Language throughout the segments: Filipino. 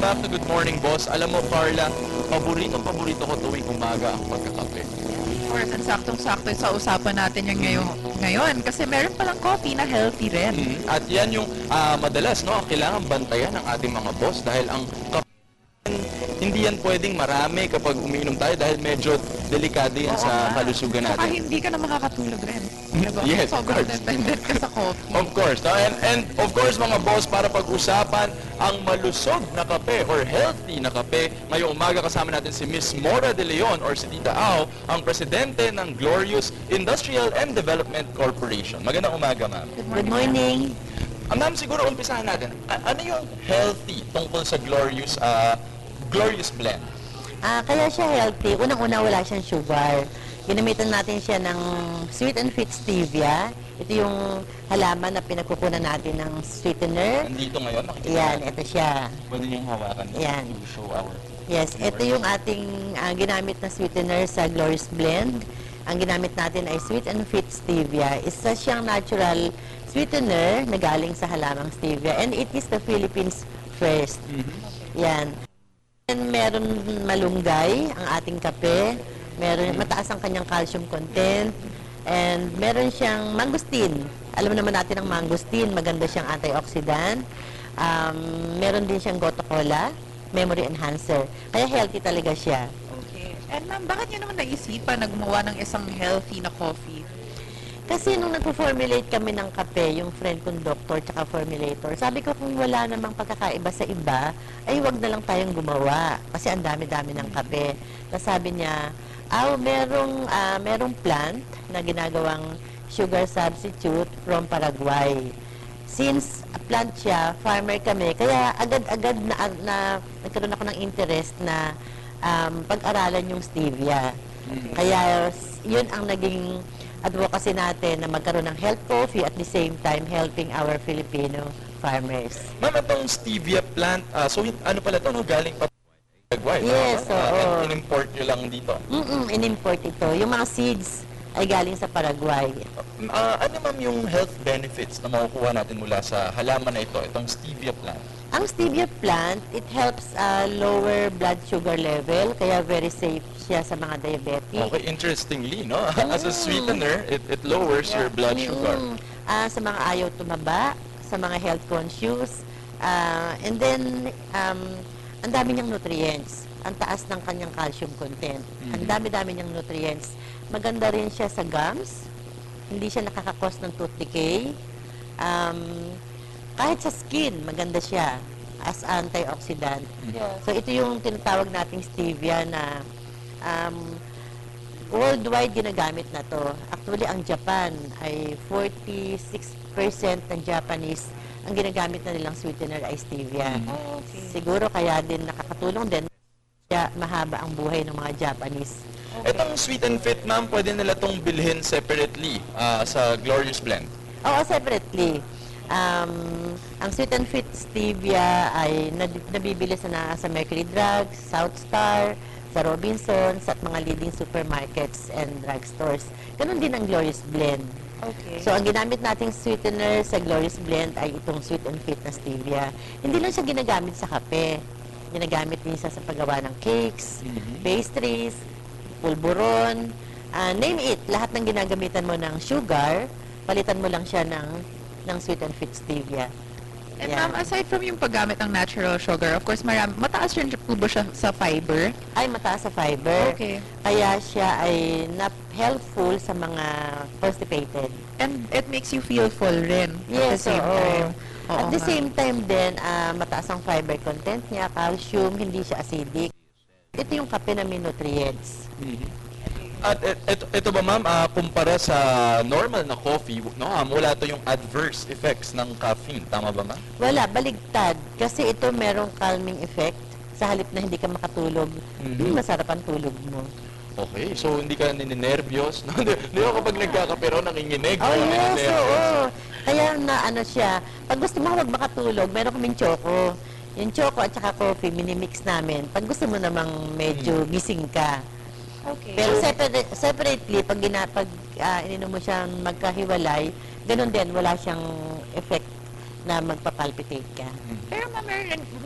back to Good Morning Boss. Alam mo, Carla, paborito ko tuwing umaga ang pagkakape. Of course, and saktong-sakto sa usapan natin yung ngayon. Kasi meron palang coffee na healthy rin. At yan yung madalas, no, kailangan bantayan ng ating mga boss dahil ang kape, hindi yan pwedeng marami kapag umiinom tayo dahil medyo delikado yan sa kalusugan Saka natin. hindi ka na makakatulog rin. Diba? Yes, of Sobrang course. dependent ka sa coffee. Of course. No? And of course, mga boss, para pag-usapan ang malusog na kape or healthy na kape, ngayong umaga kasama natin si Miss Mora De Leon or si Tita Au, ang presidente ng Glorious Industrial and Development Corporation. Magandang umaga, ma'am. Good morning. Ma'am, siguro umpisahan natin. Ano yung healthy tungkol sa Glorious Blend? Kaya siya healthy. Unang-una wala siyang sugar. Ginamitan natin siya ng Sweet and Fit Stevia. Ito yung halaman na pinagkukunan natin ng sweetener. Nandito ngayon, nakikita Yan, natin. ito siya. Pwede niyong hawakan Yan. to show our... Yes, ito yung ating ginamit na sweetener sa Glorious Blend. Ang ginamit natin ay Sweet and Fit Stevia. Isa siyang natural sweetener na galing sa halamang stevia. And it is the Philippines first. Yan. And meron malunggay ang ating kape. Meron mataas ang kanyang calcium content. And meron siyang mangosteen. Alam naman natin ang mangosteen, maganda siyang antioxidant. Meron din siyang goto cola, memory enhancer. Kaya healthy talaga siya. Okay. And ma'am, bakit nyo naman naisipan na gumawa ng isang healthy na coffee? Kasi nung nagpo-formulate kami ng kape, yung friend kong doktor tsaka formulator, sabi ko kung wala namang pagkakaiba sa iba, ay wag na lang tayong gumawa. Kasi ang dami-dami ng kape. Tapos sabi niya, merong plant na ginagawang sugar substitute from Paraguay. Since plant siya, farmer kami, kaya agad-agad na nagkaroon ako ng interest na pag-aralan yung stevia. Kaya yun ang naging advocacy natin na magkaroon ng health coffee at the same time helping our Filipino farmers. Ma'am, itong stevia plant, so ano pala ito, no? Galing pa Paraguay. Yes, oo. And in-import nyo lang dito. In-import ito. Yung mga seeds ay galing sa Paraguay. Ano ma'am yung health benefits na makukuha natin mula sa halaman na ito, itong stevia plant? Ang stevia plant, it helps lower blood sugar level, kaya very safe siya sa mga diabetic. Okay, interestingly, no? As a sweetener, it lowers your blood sugar. Sa mga ayaw tumaba, sa mga health conscious, and then, ang dami niyang nutrients. Ang taas ng kanyang calcium content. Ang dami-dami niyang nutrients. Maganda rin siya sa gums. Hindi siya nakakakos ng tooth decay. Kahit sa skin, maganda siya as antioxidant. So, ito yung tinatawag nating stevia na worldwide ginagamit na to. Actually, ang Japan ay 46% ng Japanese ang ginagamit na nilang sweetener ay stevia. Siguro kaya din nakakatulong din kaya mahaba ang buhay ng mga Japanese. Itong sweet and fit, ma'am, pwede nila itong bilhin separately sa Glorious Blend. Oo, separately. Ang Sweet and Fit Stevia ay nabibili sa Mercury Drugs, South Star, sa Robinsons, at mga leading supermarkets and drugstores. Ganon din ang Glorious Blend. Okay. So, ang ginamit nating sweetener sa Glorious Blend ay itong Sweet and Fit na Stevia. Hindi lang siya ginagamit sa kape. Ginagamit din siya sa paggawa ng cakes, pastries, pulburon, name it. Lahat ng ginagamitan mo ng sugar, palitan mo lang siya ng Sweet and Fit Stevia. And Yeah. ma'am, aside from yung paggamit ng natural sugar, of course, mataas rin po ba siya sa fiber? Ay, mataas sa fiber. Okay. Kaya siya ay helpful sa mga constipated. And it makes you feel full rin at the Yes, same oo. time. At the nga. same time din, mataas ang fiber content niya, calcium, hindi siya acidic. Ito yung kape na may nutrients. At ito ba, ma'am, kumpara sa normal na coffee, no, wala to yung adverse effects ng caffeine. Tama ba, ma'am? Wala, baligtad. Kasi ito merong calming effect. Sa halip na hindi ka makatulog, masarap ang tulog mo. Okay, so hindi ka nininervyos. No? Di ako kapag nagkakapero, nanginginig. Oh, yes, naninervyos. oo. Kaya siya. Pag gusto mo huwag makatulog, meron kaming choco. Yung choco at saka coffee, minimix namin. Pag gusto mo namang medyo gising ka. Okay. Pero separately, pag ininom mo siyang magkahiwalay, ganun din, wala siyang effect na magpapalpitate ka. Pero ma'am,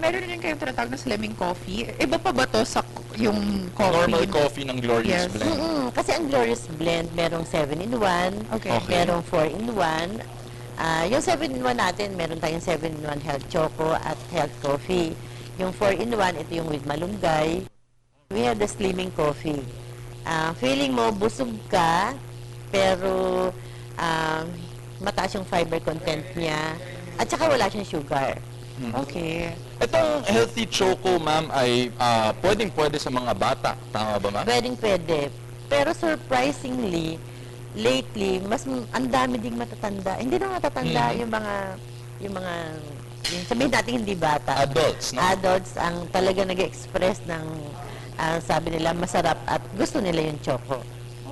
meron rin kayong tinatawag na slimming coffee. Iba pa ba to sa yung coffee? Normal coffee ng Glorious Yes. Blend. Kasi ang Glorious Blend, merong 7-in-1, Okay. merong 4-in-1. Yung 7-in-1 natin, meron tayong 7-in-1 health choco at health coffee. Yung 4-in-1, ito yung with malunggay. We have the slimming coffee. Feeling mo, busog ka, pero mataas yung fiber content niya, at saka wala siyang sugar. Okay. Itong healthy choco, ma'am, ay pwedeng-pwede sa mga bata. Tama ba, ma'am? Pwede. Pero surprisingly, lately, ang dami ding matatanda. Hindi na matatanda yung sabihin natin hindi bata. Adults, no? Adults ang talaga nag-express ng sabi nila masarap at gusto nila yung choco.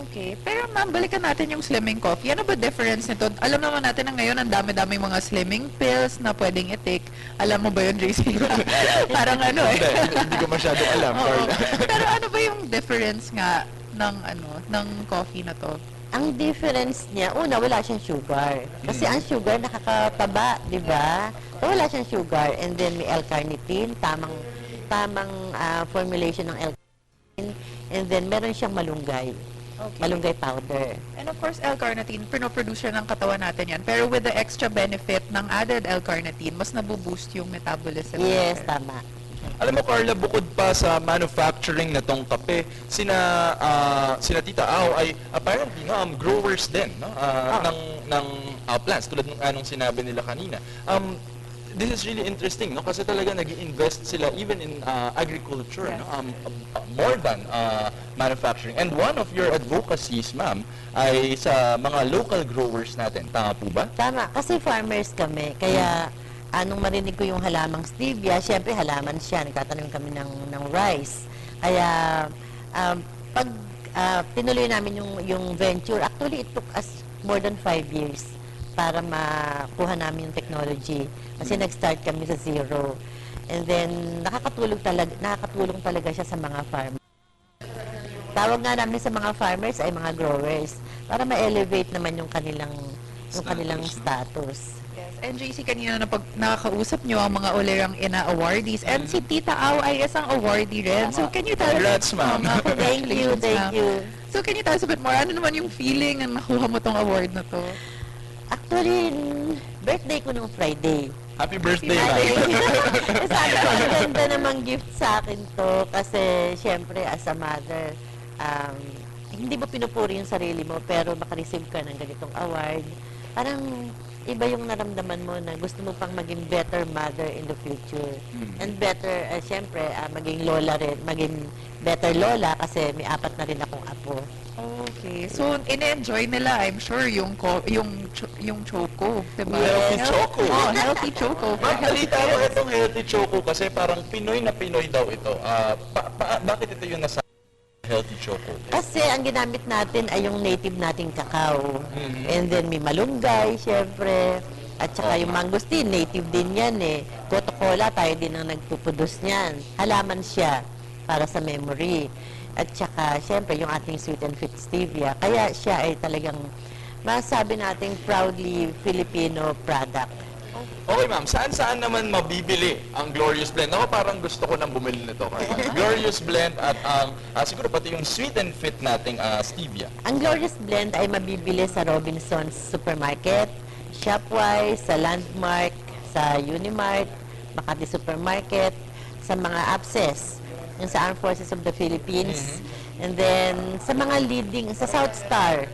Okay. Pero ma'am, balikan natin yung slimming coffee. Ano ba difference nito? Alam naman natin na ngayon ang dami-daming mga slimming pills na pwedeng i-take. Alam mo ba yun, JC? Parang ano eh. Hindi ko masyadong alam, Oo. Carla. Pero ano ba yung difference nga ng coffee na to? Ang difference niya, una, wala siyang sugar. Kasi ang sugar nakakataba, di ba? So, wala siyang sugar. And then may L-carnitine, tamang formulation ng L-carnitine. And then meron siyang malunggay. Okay. Malunggay powder. And of course, L-carnitine, pinoproduce siya ng katawan natin yan. Pero with the extra benefit ng added L-carnitine, mas nabuboost yung metabolism. Yes, natin. tama. Alam mo, Carla, bukod pa sa manufacturing na tong kape, sina Tita Au ay apparently growers din, no? ng plants, tulad ng anong sinabi nila kanina. This is really interesting, no? Kasi talaga nag-invest sila even in agriculture, Yes. no? More than manufacturing. And one of your advocacies, ma'am, ay sa mga local growers natin. Tama po ba? Tama, kasi farmers kami. Kaya, anong marinig ko yung halamang stevia, syempre halaman siya. Nagtatanim kami ng rice. Kaya, pag tinuloy namin yung venture, actually it took us more than 5 years para makuha namin yung technology. Kasi nag-start kami sa zero. And then, nakakatulong talaga siya sa mga farmers. Tawag nga namin sa mga farmers ay mga growers para ma-elevate naman yung kanilang status. Yes. And JC, kanina nakakausap nyo ang mga Olerang Ina awardees. And si Tita Au ay isang awardee rin. So can you tell Congrats, ma'am. Thank you, Congratulations, ma'am. thank you. So can you tell us a bit more? Ano naman yung feeling na nakuha mo tong award na to? Actually, birthday ko nung Friday. Happy birthday, Ay, ma'am. sabi ko, ang ganda namang gift sa akin to kasi syempre as a mother, hindi mo pinupuri yung sarili mo pero makareceive ka ng ganitong award. Parang iba yung naramdaman mo na gusto mo pang maging better mother in the future. And better, syempre, maging lola rin, maging better lola kasi may 4 na rin akong apo. Okay. So, ine-enjoy nila, I'm sure, yung choco. Diba? Healthy choco. Oh, healthy choco. Ma'am, balita ko itong healthy choco kasi parang Pinoy na Pinoy daw ito. Bakit ito yung nasa healthy choco? Kasi ang ginamit natin ay yung native nating kakao. And then may malunggay, syempre. At saka yung mangosteen, native din yan eh. Coca-Cola, tayo din ang nagpuproduce niyan. Halaman siya para sa memory. At saka, syempre, yung ating sweet and fit stevia. Kaya siya ay talagang masabi nating proudly Filipino product. Okay, ma'am. Saan naman mabibili ang Glorious Blend? Ako parang gusto ko nang bumili nito. Glorious Blend at siguro pati yung sweet and fit nating stevia. Ang Glorious Blend ay mabibili sa Robinson's Supermarket, Shopwise, sa Landmark, sa Unimart, Makati Supermarket, sa mga APSES, yung sa Armed Forces of the Philippines, and then sa mga sa South Star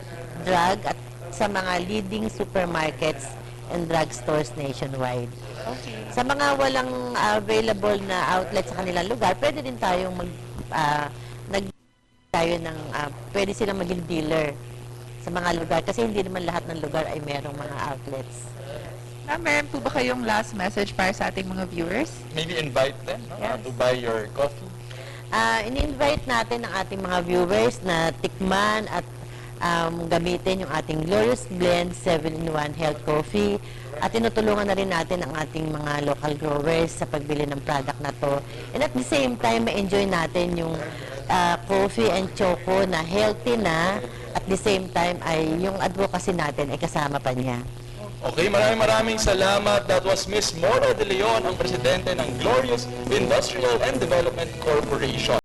Drug at sa mga leading supermarkets and drugstores nationwide. Okay. Sa mga walang available na outlet sa kanilang lugar, pwede din tayong pwede silang maging dealer sa mga lugar kasi hindi naman lahat ng lugar ay merong mga outlets. Meron po ba kayong last message para sa ating mga viewers? Maybe invite them Yes. to buy your coffee. Ini-invite natin ang ating mga viewers na tikman at gamitin yung ating Glorious Blend 7-in-1 Health Coffee at tinutulungan na rin natin ang ating mga local growers sa pagbili ng product na to. And at the same time, ma-enjoy natin yung coffee and choco na healthy na at the same time ay yung advocacy natin ay kasama pa niya. Okay, maraming salamat. That was Miss Mora De Leon, ang presidente ng Glorious Industrial and Development Corporation.